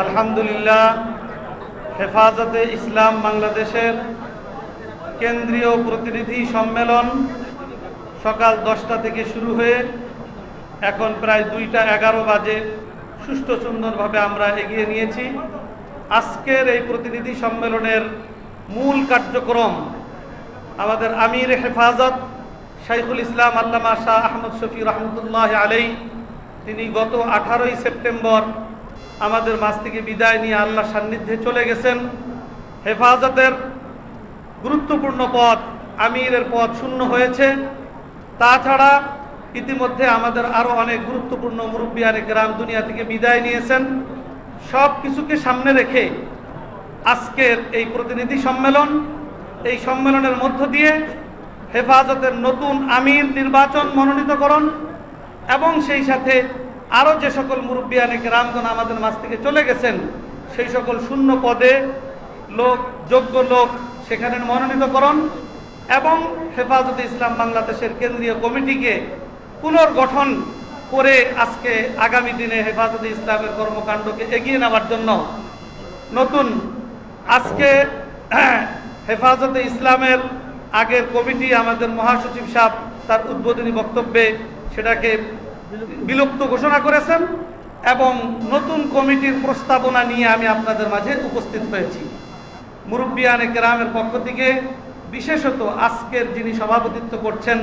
আলহামদুলিল্লাহ, হেফাজতে ইসলাম বাংলাদেশের কেন্দ্রীয় প্রতিনিধি সম্মেলন সকাল 10টা থেকে শুরু হয়ে এখন প্রায় 2টা 11 বাজে সুষ্ঠু সুন্দরভাবে আমরা এগিয়ে নিয়েছি। আজকের এই প্রতিনিধি সম্মেলনের মূল কার্যক্রম আমাদের আমির হেফাজত শাইখুল ইসলাম আল্লামা শাহ আহমদ শফি রহমতুল্লাহ আলাই, তিনি গত 18ই সেপ্টেম্বর আমাদের মাঝ থেকে বিদায় নিয়ে আল্লাহ সান্নিধ্যে চলে গেছেন। হেফাজতের গুরুত্বপূর্ণ পদ, আমিরের পদ শূন্য হয়েছে। তাছাড়া ইতিমধ্যে আমাদের আরও অনেক গুরুত্বপূর্ণ মুরব্বিয়ানে কেরাম দুনিয়া থেকে বিদায় নিয়েছেন। সব কিছুকে সামনে রেখে আজকের এই প্রতিনিধি সম্মেলন, এই সম্মেলনের মধ্য দিয়ে হেফাজতের নতুন আমির নির্বাচন, মনোনীতকরণ এবং সেই সাথে আরও যে সকল মুরব্বিয়ানে কেরামগণ আমাদের মাঝ থেকে চলে গেছেন সেই সকল শূন্য পদে যোগ্য লোক সেখানে মনোনীতকরণ এবং হেফাজতে ইসলাম বাংলাদেশের কেন্দ্রীয় কমিটিকে পুনর্গঠন করে আজকে আগামী দিনে হেফাজতে ইসলামের কর্মকাণ্ডকে এগিয়ে নেওয়ার জন্য নতুন আজকে হেফাজতে ইসলামের আগের কমিটি আমাদের মহাসচিব সাহেব তার উদ্বোধনী বক্তব্যে সেটাকে বিলুপ্ত ঘোষণা করেছেন এবং নতুন কমিটির প্রস্তাবনা নিয়ে আমি আপনাদের মাঝে উপস্থিত হয়েছি। মুরব্বিয়ানে কেরামের পক্ষ থেকে বিশেষত আজকের যিনি সভাপতিত্ব করছেন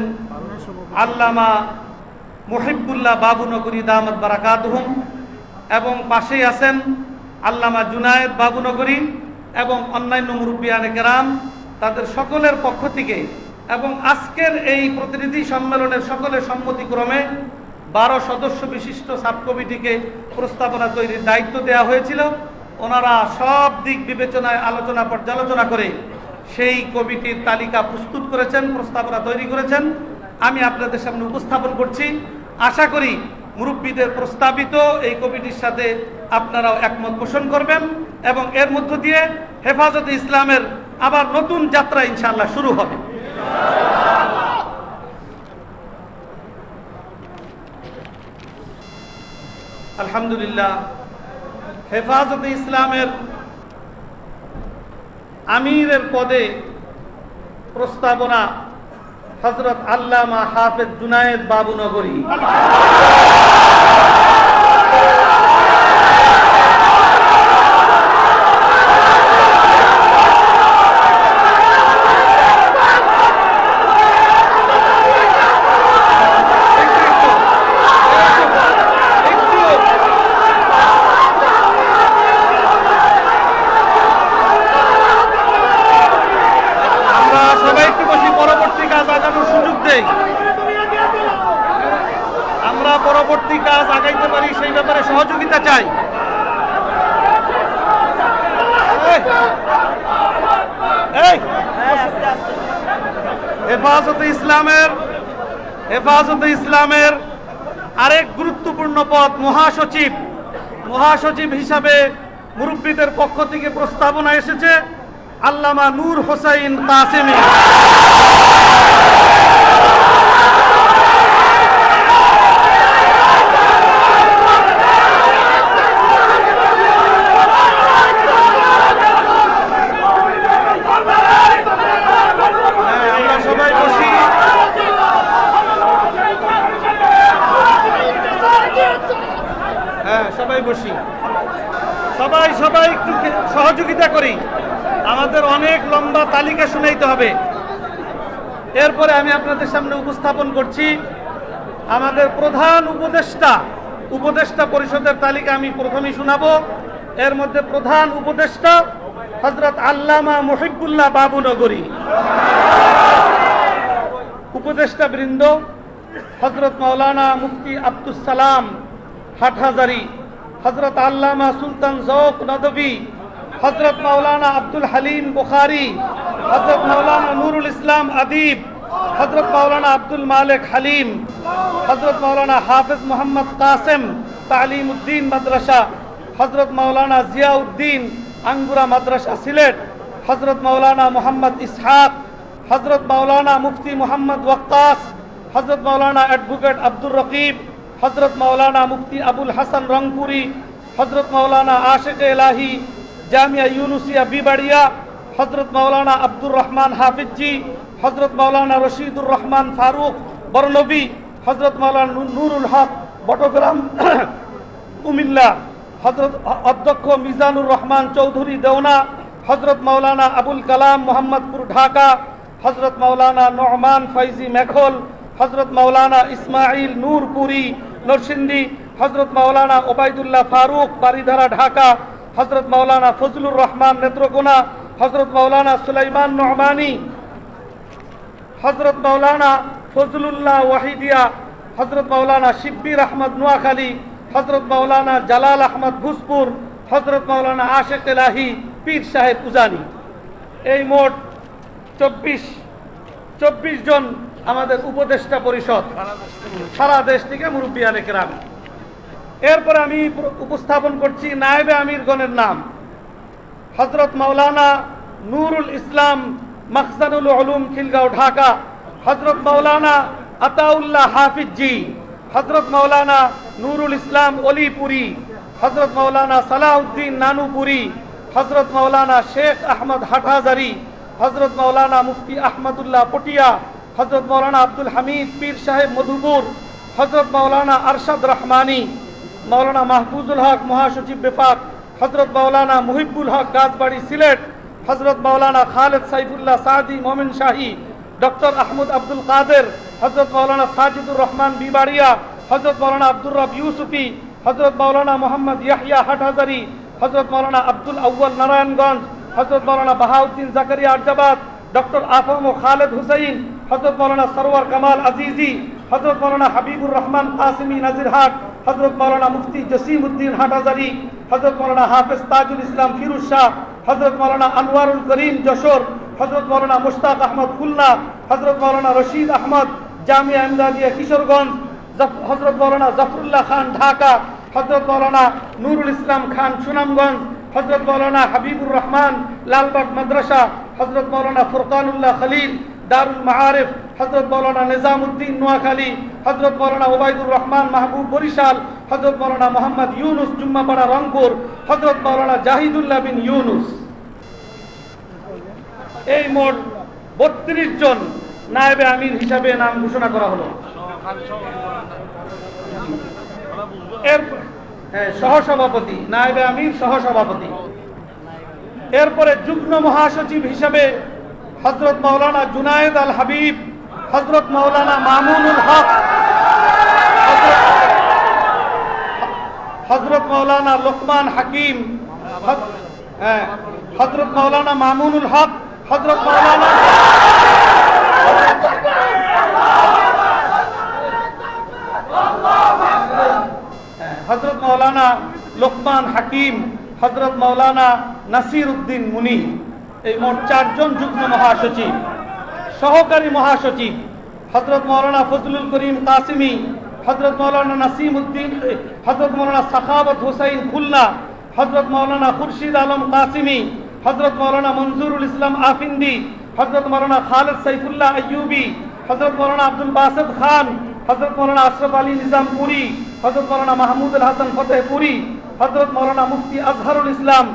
আল্লামা মুহিবুল্লাহ বাবুনগরী দামাত বারাকাতুহুম এবং পাশেই আছেন আল্লামা জুনায়েদ বাবুনগরী এবং অন্যান্য মুরব্বিয়ানে কেরাম, তাদের সকলের পক্ষ থেকে এবং আজকের এই প্রতিনিধি সম্মেলনের সকলের সম্মতিক্রমে 12 সদস্য বিশিষ্ট সাব কমিটিকে প্রস্তাবনা তৈরির দায়িত্ব দেওয়া হয়েছিল। ওনারা সব দিক বিবেচনায় আলোচনা পর্যালোচনা করে সেই কমিটির তালিকা প্রস্তুত করেছেন, প্রস্তাবনা তৈরি করেছেন। আমি আপনাদের সামনে উপস্থাপন করছি। আশা করি মুরব্বীদের প্রস্তাবিত এই কমিটির সাথে আপনারাও একমত পোষণ করবেন এবং এর মধ্য দিয়ে হেফাজতে ইসলামের আবার নতুন যাত্রা ইনশাআল্লাহ শুরু হবে। আলহামদুলিল্লাহ, হেফাজতে ইসলামের আমিরের পদে প্রস্তাবনা হযরত আল্লামা হাফেজ জুনায়েদ বাবুনগরী। আমরা পরবর্তী কাজ আগাইতে পারি সেই ব্যাপারে সহযোগিতা চাই। হেফাজতে ইসলামের আরেক গুরুত্বপূর্ণ পদ মহাসচিব। মহাসচিব হিসাবে মুরব্বীদের পক্ষ থেকে প্রস্তাবনা এসেছে আল্লামা নূর হোসাইন কাসেমি। সবাই একটু সহযোগিতা করি, আমাদের অনেক লম্বা তালিকা শুনাইতে হবে। এরপরে আমি আপনাদের সামনে উপস্থাপন করছি আমাদের প্রধান উপদেষ্টা পরিষদের তালিকা আমি প্রথমেই শোনাবো। এর মধ্যে প্রধান উপদেষ্টা হযরত আল্লামা মুহিবুল্লাহ বাবুনগরী। উপদেষ্টা বৃন্দ হযরত মাওলানা মুফতি আব্দুস সালাম হাটহাজারী, হযরত আল্লামা সুলতান জৌক নদভী, হযরত মাওলানা আব্দুল হালিম বুখারী, হযরত মাওলানা নুরুল ইসলাম আদিব, হযরত মাওলানা আব্দুল মালিক হালিম, হযরত মাওলানা হাফেজ মোহাম্মদ কাসেম তালিমউদ্দিন মাদ্রাসা, হযরত মাওলানা জিয়াউদ্দিন আঙ্গুরা মাদ্রাসা সিলেট, হযরত মাওলানা মোহাম্মদ ইসহাক হযরত মাওলানা মুফতি মোহাম্মদ ওয়াক্কাস, হযরত মাওলানা অ্যাডভোকেট আব্দুর রকিব, হযরত মাওলানা মুফতি আবুল হাসান রংপুরি, হযরত মাওলানা আশিক এলাহি জামিয়া ইউনুসিয়া বিবাড়িয়া, হযরত মাওলানা আব্দুর রহমান হাফিজি, হযরত মাওলানা রশিদুর রহমান ফারুক বরনবী, হযরত মাওলানা নুরুল হক বটগ্রাম কুমিল্লা, হযরত অধ্যক্ষ মিজানুর রহমান চৌধুরী দেওনা, হযরত মাওলানা আবুল কালাম মোহাম্মদপুর ঢাকা, হযরত মাওলানা নোমান ফৈজি মেখল, হযরত মাওলানা ইসমাইল নূরপুরি নরসিংদী, হযরত মাওলানা ওবায়দুল্লাহ ফারুক বারিধারা ঢাকা, হযরত মাওলানা ফজলুর রহমান নেত্রকোনা, হযরত মাওলানা সুলাইমান নোমানী, হযরত মাওলানা ফজলুল্লাহ ওয়াহিদিয়া, হযরত মাওলানা শিব্বির আহমদ নোয়াখালী, হযরত মাওলানা জালাল আহমদ ভুজপুর, হযরত মাওলানা আশিক এলাহি পীর সাহেব উজানি। এই মোট 24 জন আমাদের উপদেষ্টা পরিষদ, সারা দেশ থেকে মুরব্বিয়ানে কেরাম। এরপরে আমি উপস্থাপন করছি নায়েবে আমিরগণের নাম। হযরত মাওলানা নুরুল ইসলাম মখজানুল উলুম খিলগাঁও ঢাকা, হযরত মাওলানা আতাউল্লাহ হাফিজি, হযরত মাওলানা নুরুল ইসলাম অলিপুরি, হযরত মাওলানা সালাউদ্দিন নানুপুরি, হযরত মাওলানা শেখ আহমদ হাটহাজারি, হযরত মাওলানা মুফতি আহমদুল্লাহ পটিয়া, হযরত মাওলানা আব্দুল হামিদ পীর সাহেব মধুপুর, হযরত মাওলানা আরশাদ রহমানী, মাওলানা মাহফুজুল হক মহাসচিব বেফাক, হযরত মাওলানা মুহিবুল হক গাছবাড়ি সিলেট, হযরত মাওলানা খালেদ সাইফুল্লাহ সাদি মোমিন শাহী, ডক্টর আহমদ আব্দুল কাদের, হযরত মাওলানা সাজিদুর রহমান বিবাড়িয়া, হযরত মাওলানা আব্দুর রব ইউসুফি, হযরত মাওলানা মোহাম্মদ ইয়াহিয়া হাটহাজারি, হযরত মাওলানা আব্দুল আউয়াল নারায়ণগঞ্জ, হযরত মাওলানা বাহাউদ্দিন জাকারিয়া আরজাবাদ, ডক্টর আফম ও খালেদ হুসাইন, হযরত মাওলানা সরওয়ার কামাল আজিজি, হযরত মাওলানা হাবিবুর রহমান কাসিমি নাজিরহাট, হযরত মাওলানা মুফতি জসিম উদ্দিন হাটহাজারি, হযরত মাওলানা হাফেজ তাজুল ইসলাম ফিরোজ শাহ, হযরত মাওলানা আনোয়ারুল করিম যশোর, হযরত মাওলানা মুশতাক আহমদ খুলনা, হযরত মাওলানা রশিদ আহমদ জামিয়া ইমদাদিয়া কিশোরগঞ্জ, হযরত মাওলানা জাফরুল্লাহ খান ঢাকা, হযরত মাওলানা নুরুল ইসলাম খান সুনামগঞ্জ, হযরত মাওলানা হাবিবুর রহমান লালবাগ মাদ্রাসা, হযরত মাওলানা ফুরকানুল্লাহ খলিল দারুল মাআরিফ, হযরত মাওলানা নিজামউদ্দিন নোয়াখালী, হযরত মাওলানা ওবায়দুর রহমান মাহবুব বরিশাল, হযরত মাওলানা মোহাম্মদ ইউনুস জুম্মাপাড়া রংপুর, হযরত মাওলানা জাহিদুল্লাহ বিন ইউনুস। এই মোট 32 জন নায়েবে আমির হিসাবে নাম ঘোষণা করা হলো। সহসভাপতি, নায়েবে আমির সহসভাপতি। এরপরে যুগ্ম মহাসচিব হিসাবে হযরত মাওলানা জুনায়েদ আল হাবিব, হযরত মাওলানা মামুনুল হক, হযরত মাওলানা লোকমান হাকিম, হযরত মাওলানা মামুনুল হক, হযরত মাওলানা হযরত মাওলানা লোকমান হাকিম, হযরত মাওলানা নাসির উদ্দিন মুনি। এই মোট 4 জন যুগ্ম মহাসচিব। সহকারী মহাসচিব হযরত মাওলানা ফজলুল করিম কাসিমি, হযরত মাওলানা নাসিম উদ্দিন, হযরত মাওলানা সাখাওয়াত হুসাইন খুলনা, হযরত মাওলানা খুরশিদ আলম কাসিমি, হযরত মাওলানা মনজুরুল ইসলাম আফিন্দি, হযরত মাওলানা খালেদ সাইফুল্লাহ আইয়ুবী, হযরত মাওলানা আব্দুল বাসিত খান, হযরত মাওলানা আশরাফ আলী নিজামপুরি, হযরত মাওলানা মাহমুদুল হাসান ফতেহপুরি, হযরত মাওলানা মুফতি আজহারুল ইসলাম,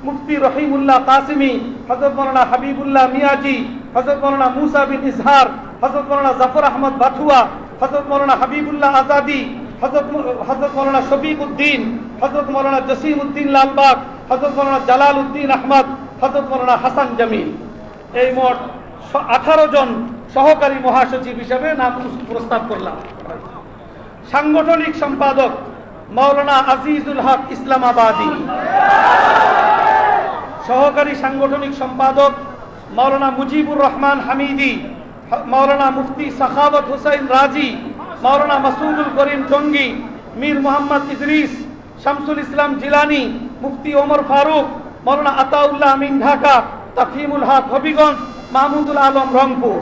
মুফতি রহিমুল্লাহ কাসিমি, হযরত মাওলানা হাবিবুল্লাহ মিয়াজি, হযরত মাওলানা মুসা বিন ইজহার, হযরত মাওলানা জাফর আহমদ বাথুয়া, হযরত মাওলানা হাবিবুল্লাহ আজাদি, হযরত মাওলানা শফিক উদ্দিন, হযরত মাওলানা জসিম উদ্দিন লালবাগ, হযরত মাওলানা জালাল উদ্দিন আহমদ, হযরত মাওলানা হাসান জামিল। এই মোট 18 জন সহকারী মহাসচিব হিসেবে নাম প্রস্তাব করলাম। সাংগঠনিক সম্পাদক মাওলানা আজিজুল হক ইসলামাবাদী, সহকারী সাংগঠনিক সম্পাদক মাওলানা মুজিবুর রহমান হামিদি, মাওলানা মুফতি সাখাওয়াত হুসাইন রাজি, মাওলানা মাসুদুল করিম টঙ্গী, মীর মোহাম্মদ ইদ্রিস, শামসুল ইসলাম জিলানি, মুফতি ওমর ফারুক, মাওলানা আতাউল্লাহ আমিন ঢাকা, তাফহিমুল হক হবিগঞ্জ, মাহমুদুল আলম রংপুর।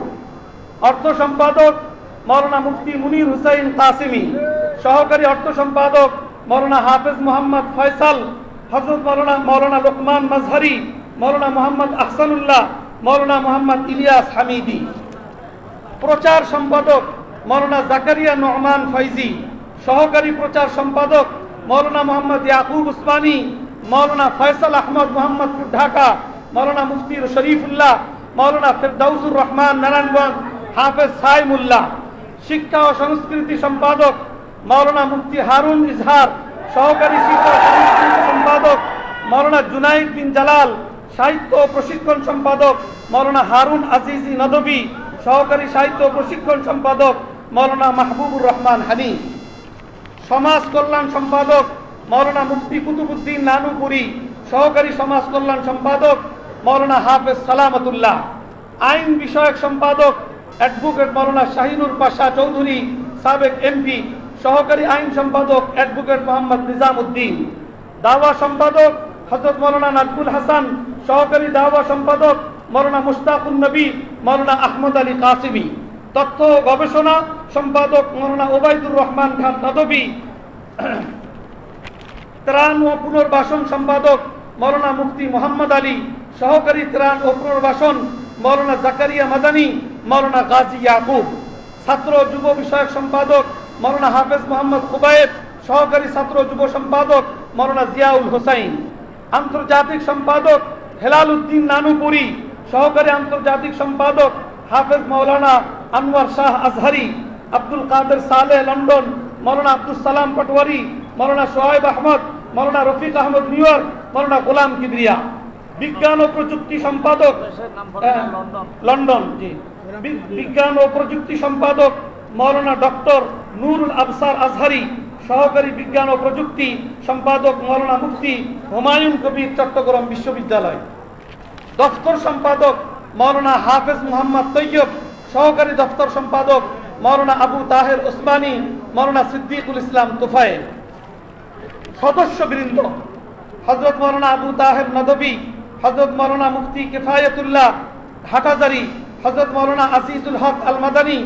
অর্থ সম্পাদক মাওলানা মুফতি মুনির হুসাইন কাসিমি, সহকারী অর্থ সম্পাদক মাওলানা হাফেজ মোহাম্মদ ফয়সাল, হযরত মাওলানা লোকমান মাজহারি, মাওলানা মোহাম্মদ আহসানুল্লাহ, মৌলানা মোহাম্মদ ইলিয়াস হামিদি, প্রচার সম্পাদক মৌলানা জাকারিয়া নোমান ফৈজি, সহকারী প্রচার সম্পাদক মৌলানা মোহাম্মদ ইয়াকুব উসমানী, মৌলানা ফয়সাল আহমদ মোহাম্মদপুর ঢাকা, মৌলানা মুফতি শরীফুল্লাহ, মৌলানা ফেরদাউসুর রহমান নারায়ণগঞ্জ, হাফেজ সাইমুল্লাহ। শিক্ষা ও সংস্কৃতি সম্পাদক মৌলানা মুফতি হারুন ইজহার, সহকারী শিক্ষা ও সংস্কৃতি সম্পাদক মৌলানা জুনাইদ বিন জালাল, সাহিত্য ও প্রশিক্ষণ সম্পাদক মৌলানা হারুন আজিজি নদবী, সহকারী সাহিত্য ও প্রশিক্ষণ সম্পাদক মৌলানা মাহবুবুর রহমান হানি। সমাজ কল্যাণ সম্পাদক মৌলানা মুফতি কুতুবুদ্দিন নানুপুরি, সহকারী সমাজ কল্যাণ সম্পাদক মৌলানা হাফেজ সালামতুল্লাহ। আইন বিষয়ক সম্পাদক অ্যাডভোকেট মৌলানা শাহিনুর পাশা চৌধুরী, সাবেক এমপি, সহকারী আইন সম্পাদক অ্যাডভোকেট মোহাম্মদ নিজামউদ্দিন। দাওয়া সম্পাদক হযরত মৌলানা নাজমুল হাসান, সহকারী দাওয়া সম্পাদক মৌলানা মুশতাকুন নবী, মৌলানা আহমদ আলী কাসিমি। তথ্য ও গবেষণা সম্পাদক মৌলানা ওবায়দুর রহমান খান নদবী। ত্রাণ ও পুনর্বাসন সম্পাদক মৌলানা মুফতি মোহাম্মদ আলী, সহকারী ত্রাণ ও পুনর্বাসন মৌলানা জাকারিয়া মাদানী, মৌলানা গাজী ইয়াকুব। ছাত্র যুব বিষয়ক সম্পাদক মৌলানা হাফেজ মোহাম্মদ খুবায়েব, সহকারী ছাত্র যুব সম্পাদক মৌলানা জিয়াউল হোসাইন। আন্তর্জাতিক সম্পাদক হেলাল উদ্দিন নানুপুরি, সহকারী আন্তর্জাতিক সম্পাদক হাফেজ মৌলানা আনোয়ার শাহ আজহারি। আব্দুল কাদের সালেহ লন্ডন, মৌলানা আব্দুল সালাম পটওয়ারি, মৌলানা সোহাইব আহমদ, মৌলানা রফিক আহমদ নিউ ইয়র্ক, মৌলানা গোলাম কিবরিয়া। বিজ্ঞান ও প্রযুক্তি সম্পাদক লন্ডন, জি। বিজ্ঞান ও প্রযুক্তি সম্পাদক মৌলানা ডক্টর নুরুল আবসার আজহারি, সহকারী বিজ্ঞান ও প্রযুক্তি সম্পাদক মৌলানা মুফতি হুমায়ুন কবির, চট্টগ্রাম বিশ্ববিদ্যালয়। দফতর সম্পাদক মৌলানা হাফেজ মুহাম্মদ তৈয়ব, সহকারী দফতর সম্পাদক মৌলানা আবু তাহের ওসমানী, মৌলানা সিদ্দিকুল ইসলাম তুফায়েল। সদস্যবৃন্দ হযরত মৌলানা আবু তাহের নদবী, হযরত মৌলানা মুফতি কিফায়াতুল্লাহ হাটাজারি, হযরত মৌলানা আজিজুল হক আল মাদানী,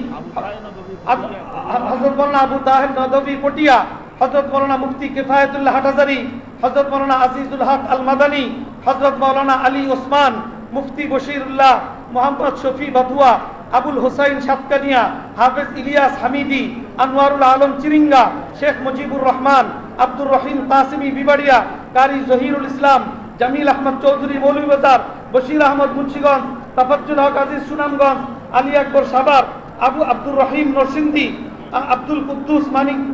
হযরত মৌলানা আবু তাহের নদবী পটিয়া, হযরত মৌলানা মুফতি কিফায়াতুল্লাহ হাটাজারি, হযরত মৌলানা আজিজুল হক আল মাদানী, হযরত মৌলানা আলী ওসমান, মুফতি বশিরুল্লাহ, মোহাম্মদ শফি বাতুয়া, আবুল হোসাইন সাতকানিয়া, হাফেজ ইলিয়াস হামিদি, আনোয়ারুল আলম চিরিঙ্গা, শেখ মুজিবুর রহমান, আব্দুর রহিম কাসিমি বিবাড়িয়া, কারি জহিরুল ইসলাম, জামিল আহমদ চৌধুরী মৌলভীবাজার, বশির আহমদ মুন্সিগঞ্জ, তাফাজ্জুল হক আজিজ সুনামগঞ্জ, আলী আকবর সাভার, আবু আব্দুর রহিম নরসিংদী, আব্দুল কুদ্দুস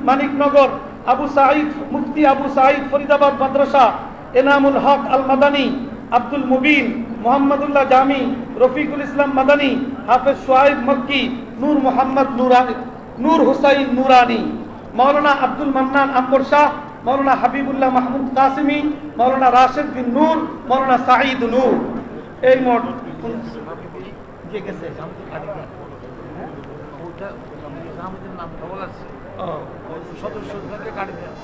মানিকনগর, আবু সাঈদ মুফতি আবু সাঈদ ফরিদাবাদ মাদ্রাসা, এনামুল হক আল মাদানী, আব্দুল মুবিন, মোহাম্মদুল্লাহ জামি, রফিকুল ইসলাম মাদানী, হাফেজ সোহাইব মক্কি, নূর মোহাম্মদ নুরানি, নূর হুসাইন নুরানি। মৌলানা আব্দুল মান্নান আম্বর শাহ, মৌলানা হাবিবুল্লাহ মাহমুদ কাসিমি, মৌলানা রাশেদ বিন নূর, মৌলানা সাঈদ নূর। এই মোট সদস্য